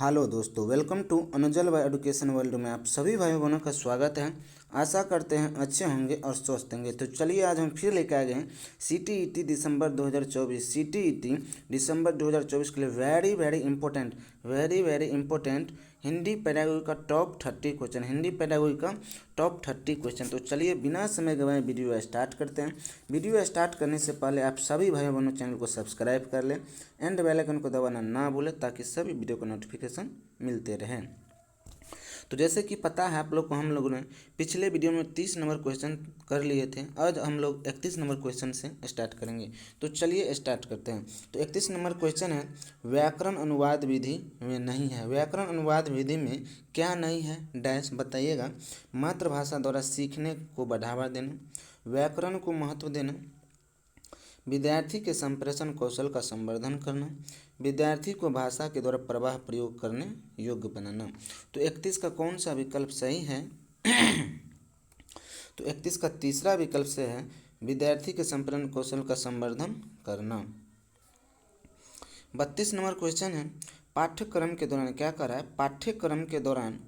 Hello दोस्तों, welcome to Anujal by education world में आप सभी भाई बहनों का स्वागत है। आशा करते हैं अच्छे होंगे और स्वस्थ होंगे। तो चलिए आज हम फिर लेकर आ गए हैं सीटीईटी दिसंबर 2024। सीटीईटी दिसंबर 2024 के लिए वेरी इंपॉर्टेंट हिंदी पेडागोजी का टॉप 30 क्वेश्चन। तो चलिए बिना समय गंवाए वीडियो स्टार्ट करते हैं। वीडियो स्टार्ट करने से पहले आप सभी भाई बहनों चैनल को सब्सक्राइब कर लें एंड बेल आइकन को दबाना ना भूलें ताकि सभी वीडियो को नोटिफिकेशन मिलते रहें। तो जैसे कि पता है आप लोग को, हम लोगों ने पिछले वीडियो में 30 नंबर क्वेश्चन कर लिए थे। आज हम लोग 31 नंबर क्वेश्चन से स्टार्ट करेंगे। तो चलिए स्टार्ट करते हैं। तो 31 नंबर क्वेश्चन है, व्याकरण अनुवाद विधि में नहीं है। व्याकरण अनुवाद विधि में क्या नहीं है डैश बताइएगा। मातृभाषा द्वारा सीखने को बढ़ावा देना, व्याकरण को महत्व देना, विद्यार्थी के संप्रेषण कौशल का संवर्धन करना, विद्यार्थी को भाषा के द्वारा प्रवाह प्रयोग करने योग्य बनाना। तो 31 का कौन सा विकल्प सही है? तो 31 का तीसरा विकल्प से है, विद्यार्थी के संप्रेषण कौशल का संवर्धन करना। 32 नंबर क्वेश्चन है, पाठ्यक्रम के दौरान क्या कर रहा है? पाठ्यक्रम के दौरान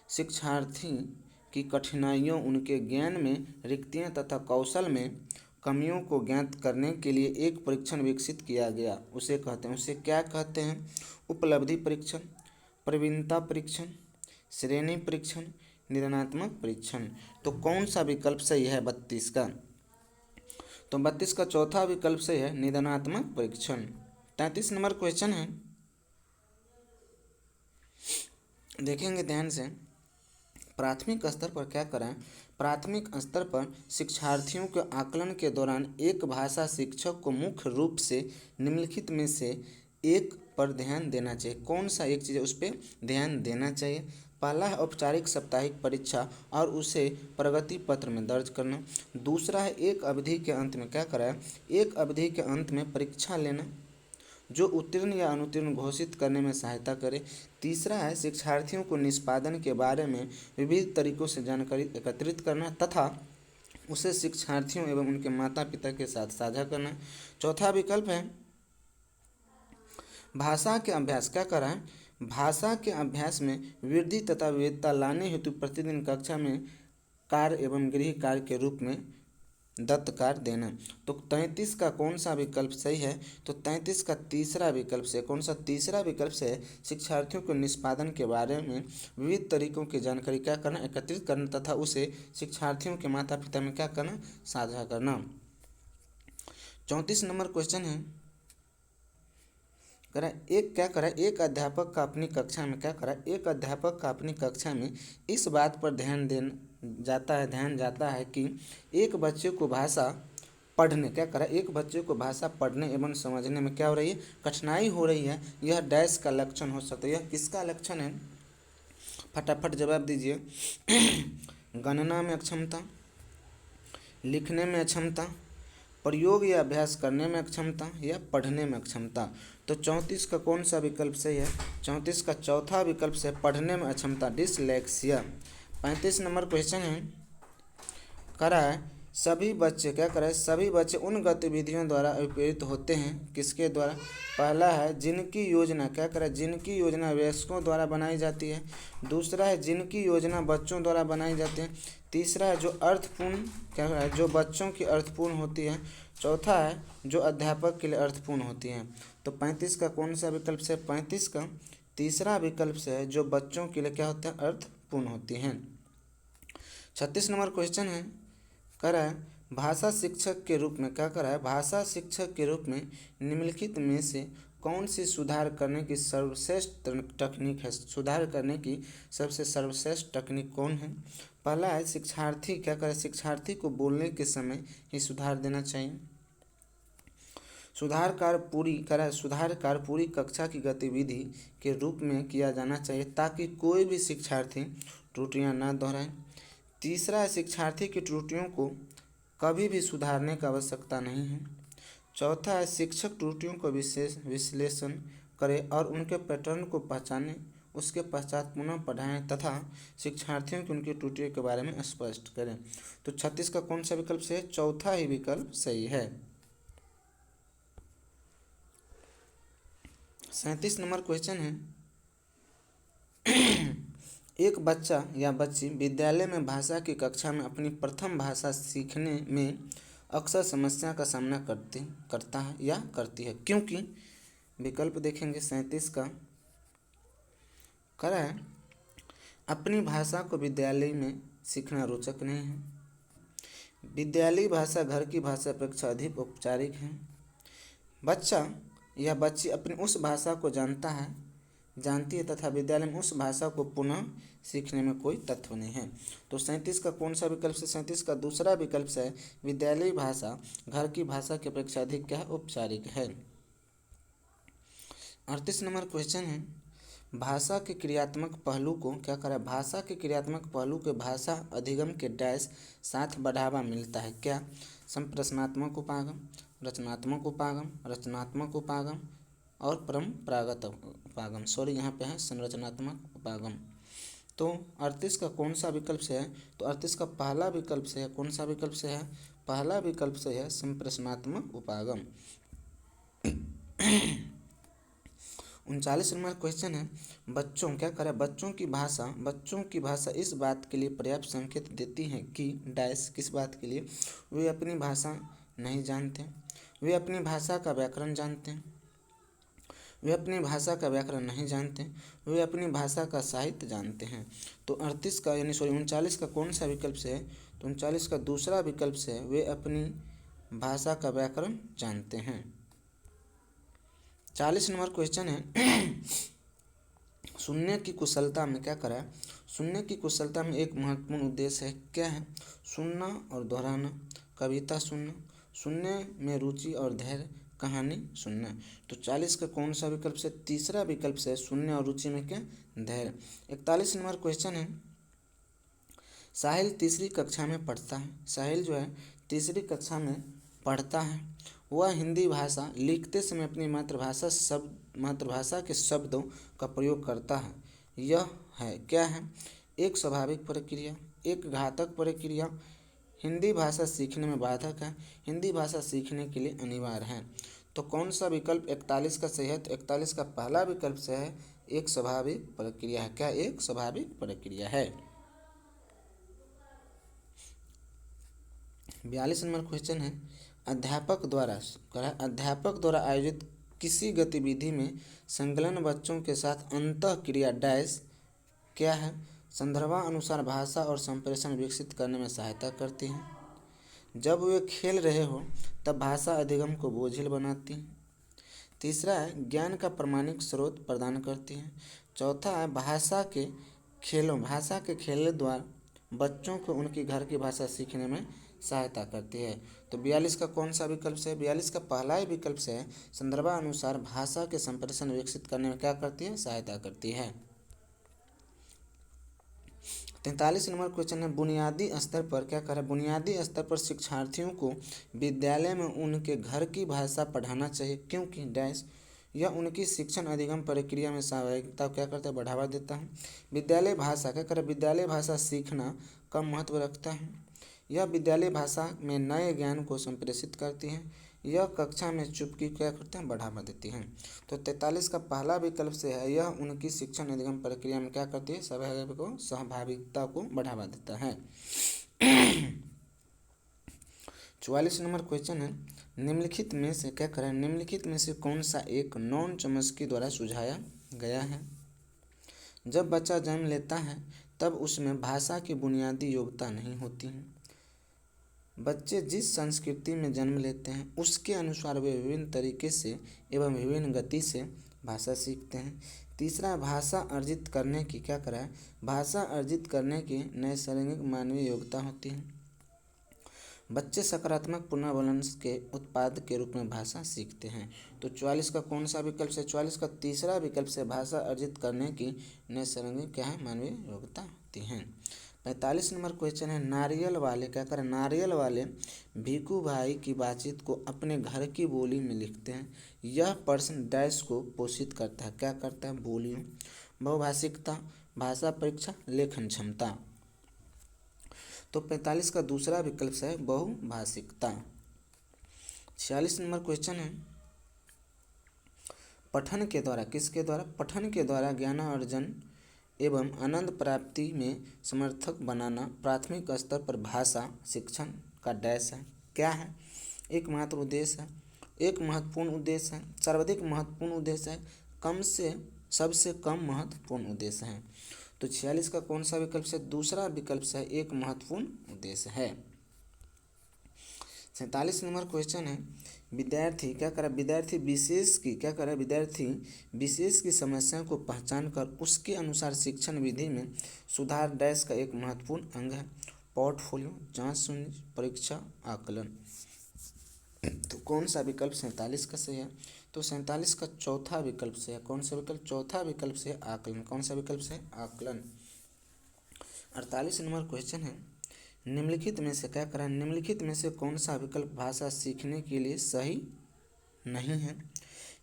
शिक्षार्थी की कठिनाइयों, उनके ज्ञान में रिक्तियां तथा कौशल में कमियों को ज्ञात करने के लिए एक परीक्षण विकसित किया गया। उसे क्या कहते हैं? उपलब्धि परीक्षण, प्रवीणता परीक्षण, श्रेणी परीक्षण, निदानात्मक परीक्षण। तो कौन सा विकल्प सही है 32 का? तो 32 का चौथा विकल्प सही है, निदानात्मक परीक्षण। 33 नंबर क्वेश्चन है, देखेंगे ध्यान से। प्राथमिक स्तर पर क्या करें? प्राथमिक स्तर पर शिक्षार्थियों के आकलन के दौरान एक भाषा शिक्षक को मुख्य रूप से निम्नलिखित में से एक पर ध्यान देना चाहिए। कौन सा एक चीज़ है उस पर ध्यान देना चाहिए? पहला है औपचारिक साप्ताहिक परीक्षा और उसे प्रगति पत्र में दर्ज करना। दूसरा है एक अवधि के अंत में क्या कराए? एक अवधि के अंत में परीक्षा लेना जो उत्तीर्ण या अनुत्तीर्ण घोषित करने में सहायता करे। तीसरा है शिक्षार्थियों को निष्पादन के बारे में विविध तरीकों से जानकारी एकत्रित करना तथा उसे शिक्षार्थियों एवं उनके माता पिता के साथ साझा करना। चौथा विकल्प है भाषा के अभ्यास। क्या कराएं? भाषा के अभ्यास में वृद्धि तथा विविधता लाने हेतु प्रतिदिन कक्षा में कार्य एवं गृह कार्य के रूप में दत्त कार्य देना। तो 33 का कौन सा विकल्प सही है? तो 33 का तीसरा विकल्प से, कौन सा तीसरा विकल्प से है, शिक्षार्थियों को निष्पादन के बारे में विविध तरीकों की जानकारी क्या करना? एकत्रित करना तथा उसे शिक्षार्थियों के माता पिता में क्या करना? साझा करना। 34 नंबर क्वेश्चन है, एक अध्यापक का अपनी कक्षा में क्या करा? एक अध्यापक का अपनी कक्षा में इस बात पर ध्यान जाता है कि एक बच्चे को भाषा पढ़ने एक बच्चे को भाषा पढ़ने एवं समझने में क्या हो रही है? कठिनाई हो रही है। यह डैश का लक्षण हो सकता है। यह किसका लक्षण है? फटाफट जवाब दीजिए। गणना में अक्षमता, लिखने में अक्षमता, प्रयोग या अभ्यास करने में अक्षमता या पढ़ने में अक्षमता। तो 34 का कौन सा विकल्प सही है? 34 का चौथा विकल्प से पढ़ने में अक्षमता, डिसलेक्सिया। 35 नंबर क्वेश्चन है, सभी बच्चे उन गतिविधियों द्वारा प्रेरित होते हैं। किसके द्वारा? पहला है जिनकी योजना जिनकी योजना वयस्कों द्वारा बनाई जाती है। दूसरा है जिनकी योजना बच्चों द्वारा बनाई जाती है। तीसरा है जो अर्थपूर्ण जो बच्चों की अर्थपूर्ण होती है। चौथा है जो अध्यापक के लिए अर्थपूर्ण होती है। तो 35 का कौन सा विकल्प से? 35 का तीसरा विकल्प से है जो बच्चों के लिए क्या होता है? अर्थपूर्ण होती हैं। 36 नंबर क्वेश्चन है, भाषा शिक्षक के रूप में भाषा शिक्षक के रूप में निम्नलिखित में से कौन सी सुधार करने की सर्वश्रेष्ठ तकनीक है? सुधार करने की सबसे सर्वश्रेष्ठ तकनीक कौन है? पहला है शिक्षार्थी को बोलने के समय ही सुधार देना चाहिए। सुधार कार्य पूरी कक्षा की गतिविधि के रूप में किया जाना चाहिए ताकि कोई भी शिक्षार्थी त्रुटियां न दोहराए। तीसरा है शिक्षार्थी की त्रुटियों को कभी भी सुधारने की आवश्यकता नहीं है। चौथा है शिक्षक त्रुटियों को विश्लेषण करें और उनके पैटर्न को पहचानें, उसके पश्चात पुनः पढ़ाएं तथा शिक्षार्थियों की उनकी त्रुटियों के बारे में स्पष्ट करें। तो 36 का कौन सा विकल्प सही है? चौथा ही विकल्प सही है। 37 नंबर क्वेश्चन है, एक बच्चा या बच्ची विद्यालय में भाषा की कक्षा में अपनी प्रथम भाषा सीखने में अक्सर समस्या का सामना करता है या करती है, क्योंकि विकल्प देखेंगे 37 का करा है अपनी भाषा को विद्यालय में सीखना रोचक नहीं है, विद्यालयी भाषा घर की भाषा अपेक्षा अधिक औपचारिक है, बच्चा या बच्ची अपनी उस भाषा को जानती है तथा विद्यालय में उस भाषा को पुनः सीखने में कोई तत्व नहीं है। तो 37 का कौन सा विकल्प से? 37 का दूसरा विकल्प से विद्यालयी भाषा घर की भाषा की अपेक्षा अधिक क्या है? औपचारिक है। 38 नंबर क्वेश्चन है भाषा के क्रियात्मक पहलू को क्या करें? भाषा के क्रियात्मक पहलू के भाषा अधिगम के डैश साथ बढ़ावा मिलता है क्या? संप्रश्नात्मक उपागम, रचनात्मक उपागम और परंपरागत उपागम। यहाँ पे है संरचनात्मक उपागम। तो 38 का कौन सा विकल्प से है? तो 38 का पहला विकल्प से है। कौन सा विकल्प से है? पहला विकल्प से है संप्रश्नात्मक उपागम। 39 नंबर क्वेश्चन है बच्चों की भाषा इस बात के लिए पर्याप्त संकेत देती है कि डैश किस बात के लिए? वे अपनी भाषा नहीं जानते, वे अपनी भाषा का व्याकरण जानते हैं, वे अपनी भाषा का व्याकरण नहीं जानते, वे अपनी भाषा का साहित्य जानते हैं। तो 39 का कौन सा विकल्प से है? तो 39 का दूसरा विकल्प से है वे अपनी भाषा का व्याकरण जानते हैं। 40 नंबर क्वेश्चन है सुनने की कुशलता में क्या करा? सुनने की कुशलता में एक महत्वपूर्ण उद्देश्य है, क्या है? सुनना और दोहराना, कविता सुनना, सुनने में रुचि और धैर्य, कहानी सुनना। तो 40 का कौन सा विकल्प से? तीसरा विकल्प से सुनने और रुचि में क्या? धैर्य। 41 नंबर क्वेश्चन है साहिल तीसरी कक्षा में पढ़ता है। साहिल जो है तीसरी कक्षा में पढ़ता है। वह हिंदी भाषा लिखते समय अपनी मातृभाषा के शब्दों का प्रयोग करता है। यह है क्या है? एक स्वाभाविक प्रक्रिया, एक घातक प्रक्रिया, हिंदी भाषा सीखने में बाधक है, हिंदी भाषा सीखने के लिए अनिवार्य है। तो कौन सा विकल्प 41 का सही है? तो 41 का पहला विकल्प से है एक स्वाभाविक प्रक्रिया है। क्या? एक स्वाभाविक प्रक्रिया है। 42 नंबर क्वेश्चन है अध्यापक द्वारा आयोजित किसी गतिविधि में संलग्न बच्चों के साथ अंतःक्रिया डैश क्या है? संदर्भानुसार भाषा और संप्रेषण विकसित करने में सहायता करती है। जब वे खेल रहे हो तब भाषा अधिगम को बोझिल बनाती है। तीसरा है ज्ञान का प्रामाणिक स्रोत प्रदान करती है। चौथा है भाषा के खेलों द्वारा बच्चों को उनकी घर की भाषा सीखने में सहायता करती है। तो 42 का कौन सा विकल्प से? 42 का पहला ही विकल्प से है संदर्भानुसार भाषा के संप्रेषण विकसित करने में क्या करती है? सहायता करती है। 43 नंबर क्वेश्चन है बुनियादी स्तर पर क्या करें? बुनियादी स्तर पर शिक्षार्थियों को विद्यालय में उनके घर की भाषा पढ़ाना चाहिए, क्योंकि डैश यह उनकी शिक्षण अधिगम प्रक्रिया में स्वाभाविकता क्या करता है? बढ़ावा देता है। विद्यालय भाषा क्या करें? विद्यालय भाषा सीखना का महत्व रखता है। यह विद्यालय भाषा में नए ज्ञान को संप्रेषित करती है। यह कक्षा में चुप्पी क्या करते हैं? बढ़ावा देती हैं। तो 43 का पहला विकल्प से है यह उनकी शिक्षण अधिगम प्रक्रिया में क्या करती है? सहभागिता को बढ़ावा देता है। 44 नंबर क्वेश्चन है निम्नलिखित में से क्या करें? निम्नलिखित में से कौन सा एक नॉन चॉम्स्की द्वारा सुझाया गया है? जब बच्चा जन्म लेता है तब उसमें भाषा की बुनियादी योग्यता नहीं होती है। बच्चे जिस संस्कृति में जन्म लेते हैं उसके अनुसार वे विभिन्न तरीके से एवं विभिन्न गति से भाषा सीखते हैं। तीसरा भाषा अर्जित करने की क्या करा है? भाषा अर्जित करने की नैसर्गिक मानवीय योग्यता होती है। बच्चे सकारात्मक पुनर्वलन के उत्पाद के रूप में भाषा सीखते हैं। तो 44 का कौन सा विकल्प से? 44 का तीसरा विकल्प से भाषा अर्जित करने की नैसर्गिक क्या है? मानवीय योग्यता होती है। 45 नंबर क्वेश्चन है नारियल वाले क्या करें? नारियल वाले भीखू भाई की बातचीत को अपने घर की बोली में लिखते हैं। यह प्रश्न डैश को पोषित करता है। क्या करता है? बोलियों, बहुभाषिकता, भाषा परीक्षा, लेखन क्षमता। तो 45 का दूसरा विकल्प है बहुभाषिकता। 46 नंबर क्वेश्चन है पठन के द्वारा किसके द्वारा? पठन के द्वारा ज्ञानार्जन एवं आनंद प्राप्ति में समर्थक बनाना प्राथमिक स्तर पर भाषा शिक्षण का डैश है। क्या है? एकमात्र उद्देश्य है, एक महत्वपूर्ण उद्देश्य है, सर्वाधिक महत्वपूर्ण उद्देश्य है, कम से सबसे कम महत्वपूर्ण उद्देश्य है। तो 46 का कौन सा विकल्प से? दूसरा विकल्प से एक महत्वपूर्ण उद्देश्य है। 47 नंबर क्वेश्चन है, विद्यार्थी क्या करा? विद्यार्थी विशेष की क्या करा? विद्यार्थी विशेष की समस्या को पहचान कर उसके अनुसार शिक्षण विधि में सुधार डैश का एक महत्वपूर्ण अंग है। पोर्टफोलियो, जांच सुननी, परीक्षा, आकलन। तो कौन सा विकल्प 47 का सही है? तो 47 का चौथा विकल्प से है। कौन सा विकल्प? चौथा विकल्प से आकलन। कौन सा विकल्प से? आकलन। 48 नंबर क्वेश्चन है, निम्नलिखित में से क्या करा? निम्नलिखित में से कौन सा विकल्प भाषा सीखने के लिए सही नहीं है?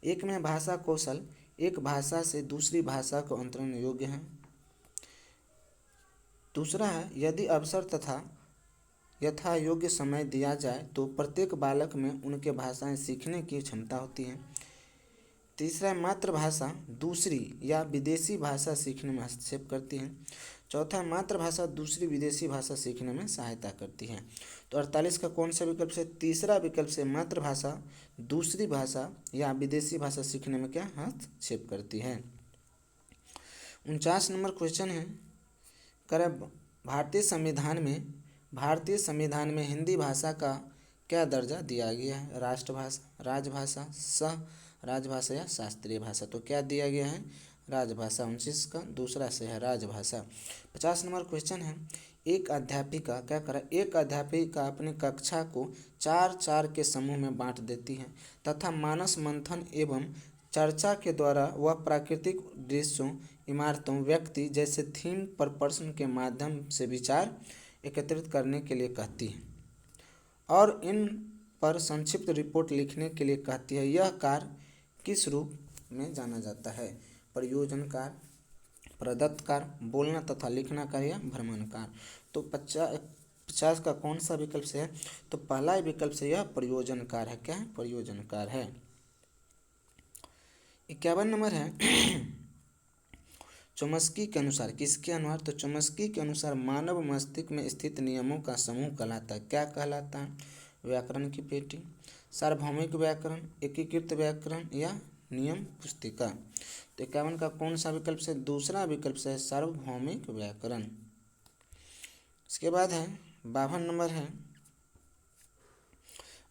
एक में भाषा कौशल एक भाषा से दूसरी भाषा को अंतरण योग्य है। दूसरा है, यदि अवसर तथा यथा योग्य समय दिया जाए तो प्रत्येक बालक में उनके भाषाएं सीखने की क्षमता होती है। तीसरा है, मातृभाषा दूसरी या विदेशी भाषा सीखने में हस्तक्षेप करती है। चौथा, मातृभाषा दूसरी विदेशी भाषा सीखने में सहायता करती है। तो 48 का कौन सा विकल्प से? तीसरा विकल्प से मातृभाषा दूसरी भाषा या विदेशी भाषा सीखने में क्या हस्तक्षेप करती है। 49 नंबर क्वेश्चन है, करें भारतीय संविधान में हिंदी भाषा का क्या दर्जा दिया गया है? राष्ट्रभाषा, राजभाषा, सह राजभाषा या शास्त्रीय भाषा। तो क्या दिया गया है? राजभाषा। 49 का दूसरा से है राजभाषा। 50 नंबर क्वेश्चन है, एक अध्यापिका क्या करे? एक अध्यापिका अपनी कक्षा को 4-4 के समूह में बांट देती है तथा मानस मंथन एवं चर्चा के द्वारा वह प्राकृतिक दृश्यों, इमारतों, व्यक्ति जैसे थीम पर प्रश्न के माध्यम से विचार एकत्रित करने के लिए कहती है और इन पर संक्षिप्त रिपोर्ट लिखने के लिए कहती है। यह कार्य किस रूप में जाना जाता है? प्रयोजन कार्य, प्रदत्त कार्य, बोलना तथा लिखना कार्य या भ्रमण कार्य। तो 50 का कौन सा विकल्प से है? तो पहला विकल्प से यह प्रयोजन कार्य है। क्या है? प्रयोजन कार्य है। 51 नंबर है, चोम्स्की के अनुसार किसके अनुसार? तो चोम्स्की के अनुसार मानव मस्तिष्क में स्थित नियमों का समूह कहलाता है। क्या कहलाता है? व्याकरण की पेटी, सार्वभौमिक व्याकरण, एकीकृत व्याकरण या नियम पुस्तिका। तो 51 का कौन सा विकल्प से? दूसरा विकल्प से है सार्वभौमिक व्याकरण। इसके बाद है 52 नंबर है,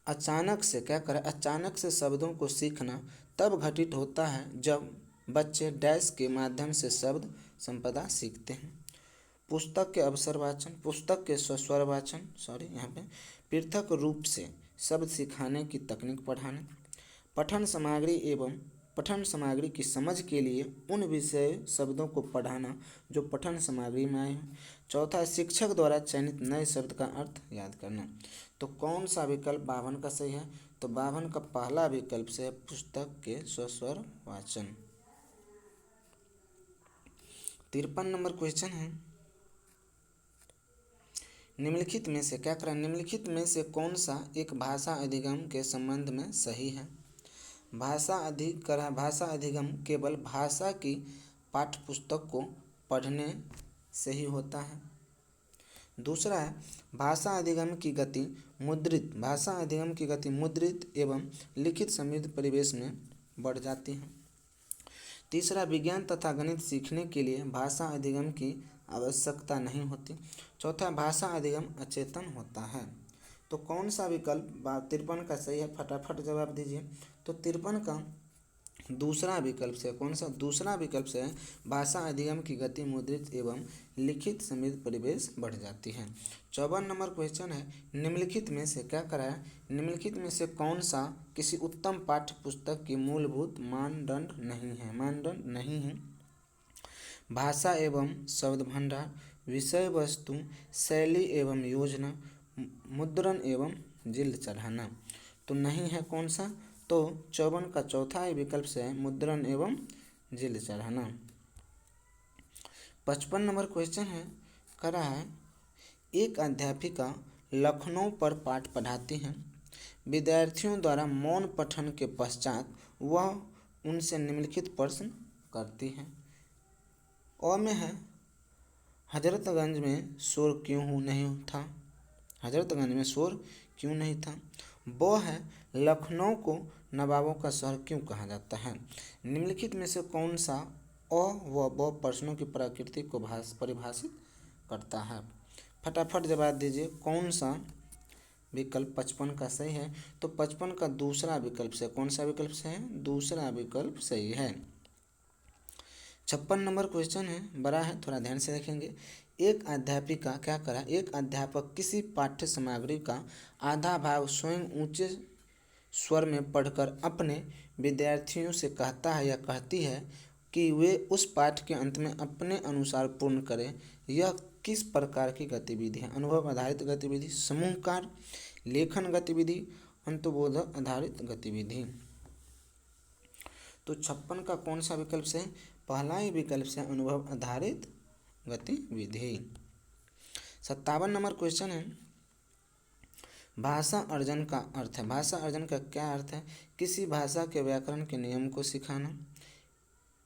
अचानक से क्या करें? अचानक से शब्दों को सीखना तब घटित होता है जब बच्चे डैश के माध्यम से शब्द संपदा सीखते हैं। पुस्तक के अवसर वाचन, पुस्तक के स्वस्वर वाचन, यहाँ पे पृथक रूप से शब्द सिखाने की तकनीक पढ़ाना, पठन सामग्री की समझ के लिए उन विषय शब्दों को पढ़ाना जो पठन सामग्री में आए हैं। चौथा, शिक्षक द्वारा चयनित नए शब्द का अर्थ याद करना। तो कौन सा विकल्प 52 का सही है? तो 52 का पहला विकल्प से पुस्तक के स्वस्वर वाचन। 53 नंबर क्वेश्चन है, निम्नलिखित में से क्या करें? निम्नलिखित में से कौन सा एक भाषा अधिगम के संबंध में सही है? भाषा अधिगम केवल भाषा की पाठ्यपुस्तक को पढ़ने से ही होता है। दूसरा है, भाषा अधिगम की गति मुद्रित एवं लिखित समृद्ध परिवेश में बढ़ जाती है। तीसरा, विज्ञान तथा गणित सीखने के लिए भाषा अधिगम की आवश्यकता नहीं होती। चौथा, भाषा अधिगम अचेतन होता है। तो कौन सा विकल्प 53 का सही है? फटाफट जवाब दीजिए। तो 53 का दूसरा विकल्प से, कौन सा? दूसरा विकल्प से भाषा अधिगम की गति मुद्रित एवं लिखित समृद्ध परिवेश बढ़ जाती है। 54 नंबर क्वेश्चन है, निम्नलिखित में से क्या कराया? निम्नलिखित में से कौन सा किसी उत्तम पाठ्य पुस्तक की मूलभूत मानदंड नहीं है? भाषा एवं शब्द भंडार, विषय वस्तु, शैली एवं योजना, मुद्रण एवं जिल्द चढ़ाना। तो नहीं है कौन सा? तो 54 का चौथा ही विकल्प से है मुद्रण एवं जिल्द चढ़ाना। 55 नंबर क्वेश्चन है, करा है, एक अध्यापिका लखनऊ पर पाठ पढ़ाती हैं। विद्यार्थियों द्वारा मौन पठन के पश्चात वह उनसे निम्नलिखित प्रश्न करती हैं। अ में है हजरतगंज में शोर क्यों नहीं था, हजरतगंज में शोर क्यों नहीं था। ब है लखनऊ को नवाबों का शहर क्यों कहा जाता है। निम्नलिखित में से कौन सा अ व ब प्रश्नों की प्रकृति को परिभाषित करता है। फटाफट जवाब दीजिए कौन सा विकल्प 55 का सही है। तो 55 का दूसरा विकल्प से, कौन सा विकल्प सही है, दूसरा विकल्प सही है। 56 नंबर क्वेश्चन है, बड़ा है, थोड़ा ध्यान से देखेंगे। एक अध्यापिका क्या करा, एक अध्यापक किसी पाठ्य सामग्री का आधा भाग स्वयं ऊंचे स्वर में पढ़कर अपने विद्यार्थियों से कहता है या कहती है कि वे उस पाठ के अंत में अपने अनुसार पूर्ण करें। यह किस प्रकार की गतिविधि है। अनुभव आधारित गतिविधि, समूह कार्य, लेखन गतिविधि, अंतर्बोध आधारित गतिविधि। तो 56 का कौन सा विकल्प से, पहला ही विकल्प से अनुभव आधारित गतिविधि। 57 नंबर क्वेश्चन है, भाषा अर्जन का अर्थ है। भाषा अर्जन का क्या अर्थ है, किसी भाषा के व्याकरण के नियम को सिखाना,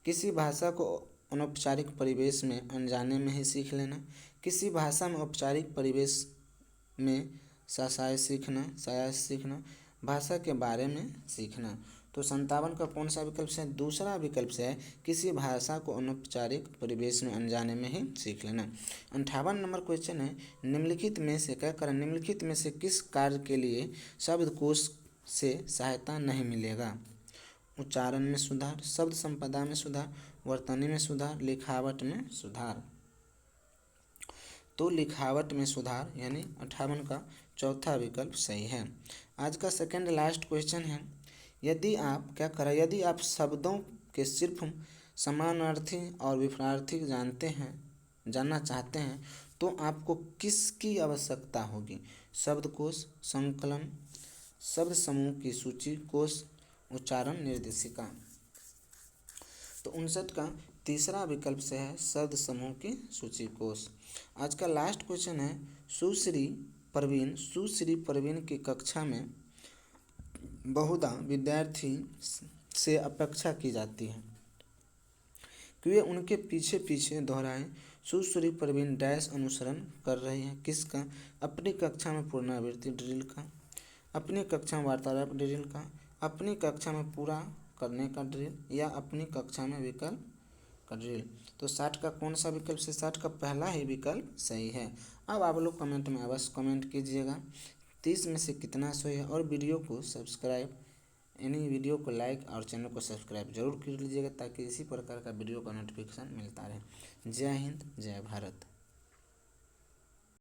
किसी भाषा को अनौपचारिक परिवेश में अनजाने में ही सीख लेना, किसी भाषा में औपचारिक परिवेश में शायद सीखना, भाषा के बारे में सीखना। तो 57 का कौन सा विकल्प से, दूसरा विकल्प से है किसी भाषा को अनौपचारिक परिवेश में अनजाने में ही सीख लेना। 58 नंबर क्वेश्चन है, निम्नलिखित में से क्या करें, निम्नलिखित में से किस कार्य के लिए शब्दकोश से सहायता नहीं मिलेगा। उच्चारण में सुधार, शब्द संपदा में सुधार, वर्तनी में सुधार, लिखावट में सुधार। तो लिखावट में सुधार यानी 58 का चौथा विकल्प सही है। आज का सेकंड लास्ट क्वेश्चन है, यदि आप क्या करें, यदि आप शब्दों के सिर्फ समानार्थी और विपरीतार्थी जानना चाहते हैं तो आपको किसकी आवश्यकता होगी। शब्दकोश, संकलन, शब्द समूह की सूची, कोश, उच्चारण निर्देशिका। तो 59 का तीसरा विकल्प से है शब्द समूह की सूची, कोश। आज का लास्ट क्वेश्चन है, सुश्री प्रवीण की कक्षा में बहुधा विद्यार्थी से अपेक्षा की जाती है कि वे उनके पीछे पीछे दोहराएं। सुश्री प्रवीण डैश अनुसरण कर रही है, किसका, अपनी कक्षा में पुनरावृत्ति ड्रिल का, अपनी कक्षा में वार्तालाप ड्रिल का, अपनी कक्षा में पूरा करने का ड्रिल, या अपनी कक्षा में विकल्प का ड्रिल। तो 60 का कौन सा विकल्प से, 60 का पहला ही विकल्प सही है। अब आप लोग कमेंट में अवश्य कमेंट कीजिएगा 30 में से कितना सही है, और वीडियो को लाइक और चैनल को सब्सक्राइब जरूर कर लीजिएगा ताकि इसी प्रकार का वीडियो का नोटिफिकेशन मिलता रहे। जय हिंद, जय भारत।